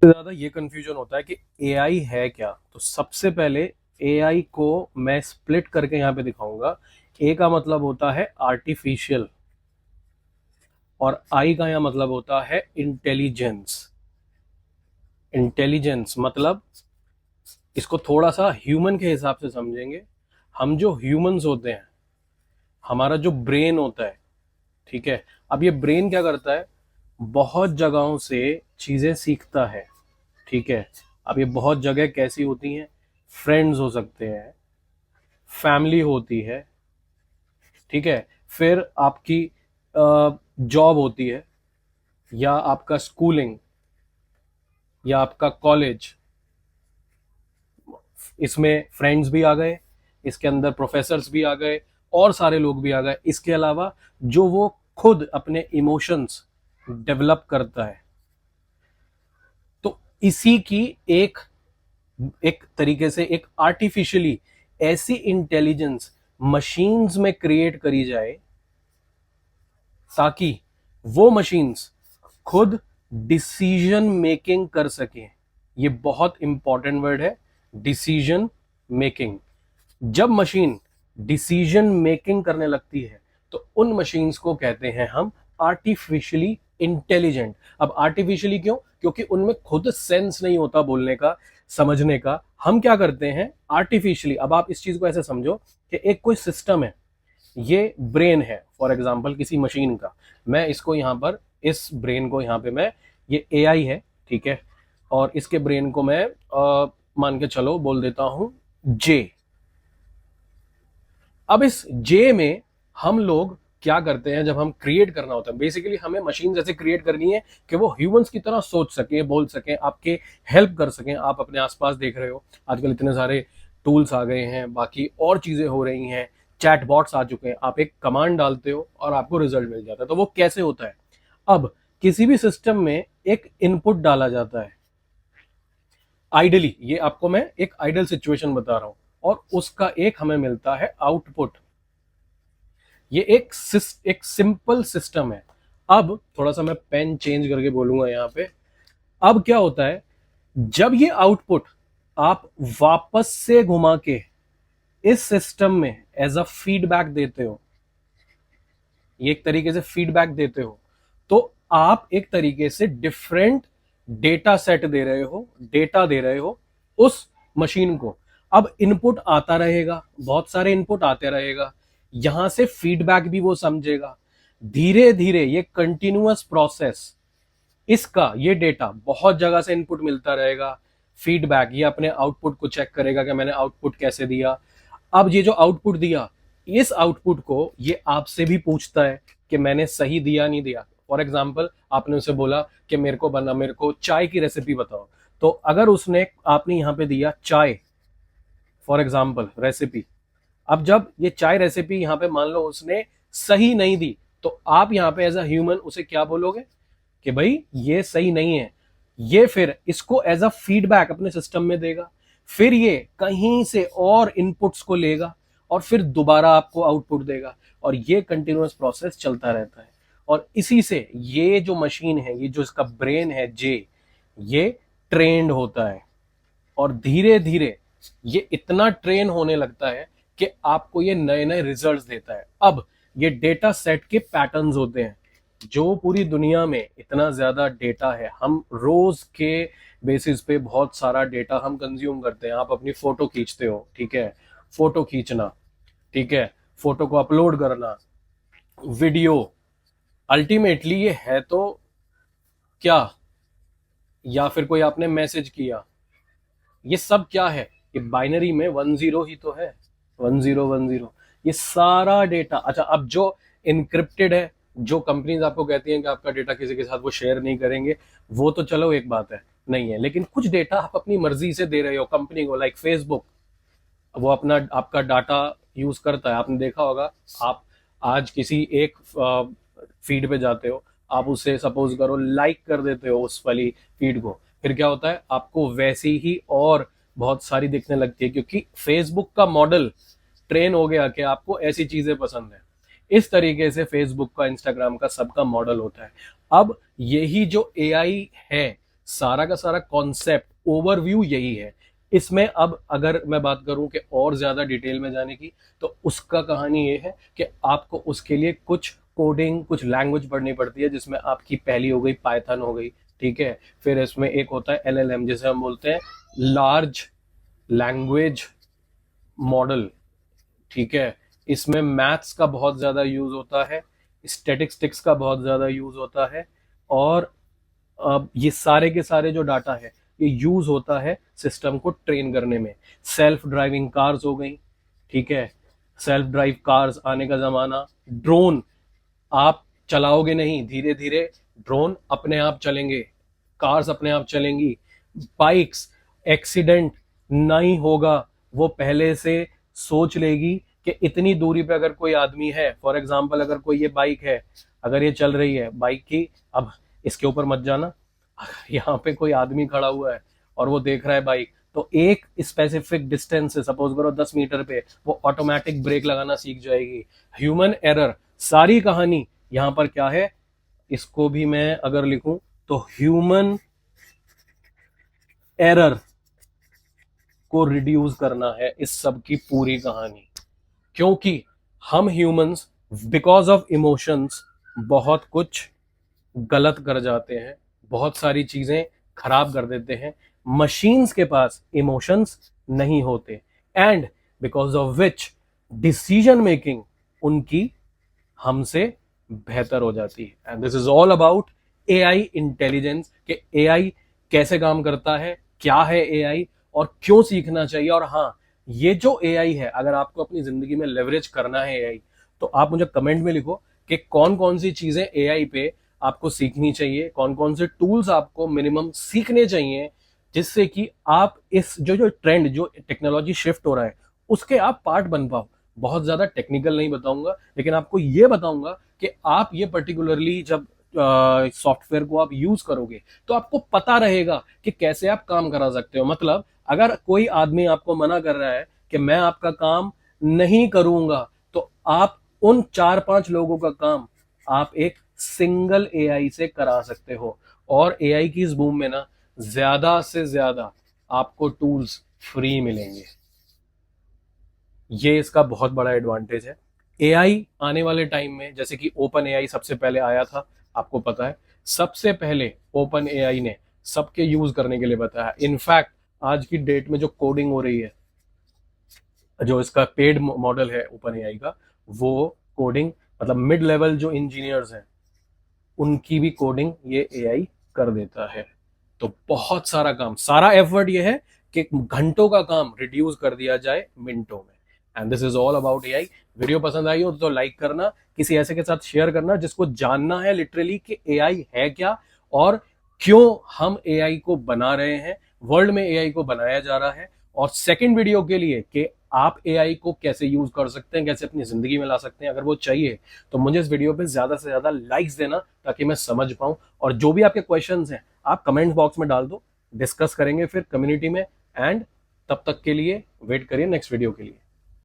ज्यादा ये कंफ्यूजन होता है कि एआई है क्या। तो सबसे पहले एआई को मैं स्प्लिट करके यहाँ पे दिखाऊंगा। ए का मतलब होता है आर्टिफिशियल, और आई का यहाँ मतलब होता है इंटेलिजेंस। इंटेलिजेंस मतलब, इसको थोड़ा सा ह्यूमन के हिसाब से समझेंगे। हम जो ह्यूमंस होते हैं, हमारा जो ब्रेन होता है, ठीक है। अब ये ब्रेन क्या करता है, बहुत जगहों से चीजें सीखता है, ठीक है। अब ये बहुत जगह कैसी होती हैं, फ्रेंड्स हो सकते हैं, फैमिली होती है, ठीक है। फिर आपकी जॉब होती है, या आपका स्कूलिंग, या आपका कॉलेज, इसमें फ्रेंड्स भी आ गए, इसके अंदर प्रोफेसर्स भी आ गए, और सारे लोग भी आ गए। इसके अलावा जो वो खुद अपने इमोशंस डेवलप करता है। तो इसी की एक एक तरीके से एक आर्टिफिशियली ऐसी इंटेलिजेंस मशीन्स में क्रिएट करी जाए, ताकि वो मशीन्स खुद डिसीजन मेकिंग कर सकें। ये बहुत इंपॉर्टेंट वर्ड है, डिसीजन मेकिंग। जब मशीन डिसीजन मेकिंग करने लगती है, तो उन मशीन्स को कहते हैं हम आर्टिफिशियली इंटेलिजेंट। अब आर्टिफिशियली क्यों? क्योंकि उनमें खुद सेंस नहीं होता बोलने का, समझने का। हम क्या करते हैं आर्टिफिशियली। अब आप इस चीज को ऐसे समझो कि एक कोई सिस्टम है, ये ब्रेन है फॉर एग्जांपल किसी मशीन का। मैं इसको यहां पर, इस ब्रेन को यहां पे मैं, ये एआई है, ठीक है। और इसके ब्रेन को मैं मान के चलो बोल देता हूं जे। अब इस जे में हम लोग क्या करते हैं, जब हम क्रिएट करना होता है, बेसिकली हमें मशीन जैसे क्रिएट करनी है कि वो ह्यूमंस की तरह सोच सके, बोल सके, आपके हेल्प कर सकें। आप अपने आसपास देख रहे हो आजकल इतने सारे टूल्स आ गए हैं, बाकी और चीजें हो रही हैं, चैट बॉट्स आ चुके हैं। आप एक कमांड डालते हो और आपको रिजल्ट मिल जाता है। तो वो कैसे होता है, अब किसी भी सिस्टम में एक इनपुट डाला जाता है आइडली। ये आपको मैं एक आइडल सिचुएशन बता रहा हूं, और उसका एक हमें मिलता है आउटपुट। ये एक सिंपल सिस्टम है। अब थोड़ा सा मैं पेन चेंज करके बोलूंगा यहां पे। अब क्या होता है, जब ये आउटपुट आप वापस से घुमा के इस सिस्टम में एज अ फीडबैक देते हो, ये एक तरीके से फीडबैक देते हो, तो आप एक तरीके से डिफरेंट डेटा सेट दे रहे हो, डेटा दे रहे हो उस मशीन को। अब इनपुट आता रहेगा, बहुत सारे इनपुट आते रहेगा, यहां से फीडबैक भी वो समझेगा। धीरे धीरे ये कंटिन्यूअस प्रोसेस, इसका ये डेटा बहुत जगह से इनपुट मिलता रहेगा, फीडबैक, ये अपने आउटपुट को चेक करेगा कि मैंने आउटपुट कैसे दिया। अब ये जो आउटपुट दिया, इस आउटपुट को ये आपसे भी पूछता है कि मैंने सही दिया नहीं दिया। फॉर एग्जाम्पल आपने उसे बोला कि मेरे को चाय की रेसिपी बताओ। तो अगर उसने, आपने यहां पे दिया चाय फॉर एग्जाम्पल रेसिपी, अब जब ये चाय रेसिपी यहां पे मान लो उसने सही नहीं दी, तो आप यहां पे एज अ ह्यूमन उसे क्या बोलोगे कि भाई ये सही नहीं है। ये फिर इसको एज अ फीडबैक अपने सिस्टम में देगा, फिर ये कहीं से और इनपुट्स को लेगा, और फिर दोबारा आपको आउटपुट देगा, और ये कंटिन्यूअस प्रोसेस चलता रहता है। और इसी से ये जो मशीन है, ये जो इसका ब्रेन है जे, ये ट्रेंड होता है, और धीरे धीरे ये इतना ट्रेन होने लगता है कि आपको ये नए नए रिजल्ट्स देता है। अब ये डेटा सेट के पैटर्न्स होते हैं, जो पूरी दुनिया में इतना ज्यादा डेटा है, हम रोज के बेसिस पे बहुत सारा डेटा हम कंज्यूम करते हैं। आप अपनी फोटो खींचते हो, ठीक है, फोटो खींचना, ठीक है, फोटो को अपलोड करना, वीडियो, अल्टीमेटली ये है तो क्या, या फिर कोई आपने मैसेज किया, ये सब क्या है, ये बाइनरी में 10 ही तो है, 1010। ये सारा डेटा, अच्छा अब जो इनक्रिप्टेड है, जो कंपनीज आपको कहती हैं कि आपका डेटा किसी के साथ वो शेयर नहीं करेंगे, वो तो चलो एक बात है, नहीं है। लेकिन कुछ डेटा आप अपनी मर्जी से दे रहे हो कंपनी को, लाइक फेसबुक, वो अपना आपका डाटा यूज करता है। आपने देखा होगा, आप आज किसी एक फीड पे जाते हो, आप उसे सपोज करो लाइक कर देते हो उस वाली फीड को, फिर क्या होता है, आपको वैसी ही और बहुत सारी दिखने लगती है, क्योंकि फेसबुक का मॉडल ट्रेन हो गया कि आपको ऐसी चीजें पसंद है। इस तरीके से फेसबुक का, इंस्टाग्राम का, सबका मॉडल होता है। अब यही जो एआई है, सारा का सारा कॉन्सेप्ट ओवरव्यू यही है। इसमें अब अगर मैं बात करूं कि और ज्यादा डिटेल में जाने की, तो उसका कहानी ये है कि आपको उसके लिए कुछ कोडिंग, कुछ लैंग्वेज पढ़नी पड़ती है, जिसमें आपकी पहली हो गई पाइथन हो गई, ठीक है। फिर इसमें एक होता है LLM, जिसे हम बोलते हैं लार्ज लैंग्वेज मॉडल, ठीक है। इसमें मैथ्स का बहुत ज्यादा यूज होता है, स्टैटिस्टिक्स का बहुत ज्यादा यूज होता है, और अब ये सारे के सारे जो डाटा है ये यूज होता है सिस्टम को ट्रेन करने में। सेल्फ ड्राइविंग कार्स हो गई, ठीक है, सेल्फ ड्राइव कार्स आने का जमाना, ड्रोन आप चलाओगे नहीं, धीरे धीरे ड्रोन अपने आप चलेंगे, कार्स अपने आप चलेंगी, बाइक्स एक्सीडेंट नहीं होगा, वो पहले से सोच लेगी कि इतनी दूरी पे अगर कोई आदमी है, फॉर एग्जांपल अगर कोई ये बाइक है, अगर ये चल रही है बाइक की, अब इसके ऊपर मत जाना, यहाँ पे कोई आदमी खड़ा हुआ है और वो देख रहा है बाइक, तो एक स्पेसिफिक डिस्टेंस से, सपोज करो 10 मीटर पे, वो ऑटोमेटिक ब्रेक लगाना सीख जाएगी। ह्यूमन एरर, सारी कहानी यहां पर क्या है, इसको भी मैं अगर लिखूं तो ह्यूमन एरर को रिड्यूस करना है इस सब की पूरी कहानी। क्योंकि हम ह्यूमंस बिकॉज ऑफ इमोशंस बहुत कुछ गलत कर जाते हैं, बहुत सारी चीजें खराब कर देते हैं। मशीन्स के पास इमोशंस नहीं होते, and because of which decision making उनकी हमसे बेहतर हो जाती है। And this is all about AI intelligence, कि एआई कैसे काम करता है, क्या है एआई और क्यों सीखना चाहिए। और हाँ, ये जो एआई है, अगर आपको अपनी जिंदगी में लेवरेज करना है एआई, तो आप मुझे कमेंट में लिखो कि कौन कौन सी चीजें एआई पे आपको सीखनी चाहिए, कौन कौन से टूल्स आपको मिनिमम सीखने चाहिए, जिससे कि आप इस जो जो ट्रेंड, जो टेक्नोलॉजी शिफ्ट हो रहा है, उसके आप पार्ट बन पाओ। बहुत ज्यादा टेक्निकल नहीं बताऊंगा, लेकिन आपको ये बताऊंगा कि आप ये पर्टिकुलरली जब सॉफ्टवेयर को आप यूज करोगे तो आपको पता रहेगा कि कैसे आप काम करा सकते हो। मतलब अगर कोई आदमी आपको मना कर रहा है कि मैं आपका काम नहीं करूंगा, तो आप उन 4-5 लोगों का काम आप एक सिंगल एआई से करा सकते हो। और एआई की इस बूम में ना, ज्यादा से ज्यादा आपको टूल्स फ्री मिलेंगे, ये इसका बहुत बड़ा एडवांटेज है। एआई आने वाले टाइम में, जैसे कि ओपन एआई सबसे पहले आया था, आपको पता है, सबसे पहले ओपन एआई ने सबके यूज करने के लिए बताया। इनफैक्ट आज की डेट में जो कोडिंग हो रही है, जो इसका पेड मॉडल है ओपन एआई का, वो कोडिंग मतलब मिड लेवल जो इंजीनियर्स हैं उनकी भी कोडिंग ये एआई कर देता है। तो बहुत सारा काम, सारा एफर्ट ये है कि घंटों का काम रिड्यूस कर दिया जाए मिनटों में। And this is all about AI. Video पसंद आई हो तो लाइक करना, किसी ऐसे के साथ शेयर करना जिसको जानना है लिटरली कि एआई है क्या और क्यों हम एआई को बना रहे हैं, वर्ल्ड में एआई को बनाया जा रहा है। और सेकंड वीडियो के लिए कि आप एआई को कैसे यूज कर सकते हैं, कैसे अपनी जिंदगी में ला सकते हैं, अगर वो चाहिए तो मुझे इस वीडियो पे ज्यादा से ज्यादा लाइक्स देना, ताकि मैं समझ पाऊं। और जो भी आपके क्वेश्चंस हैं आप कमेंट बॉक्स में डाल दो, डिस्कस करेंगे फिर कम्युनिटी में। एंड तब तक के लिए वेट करिए नेक्स्ट वीडियो के लिए।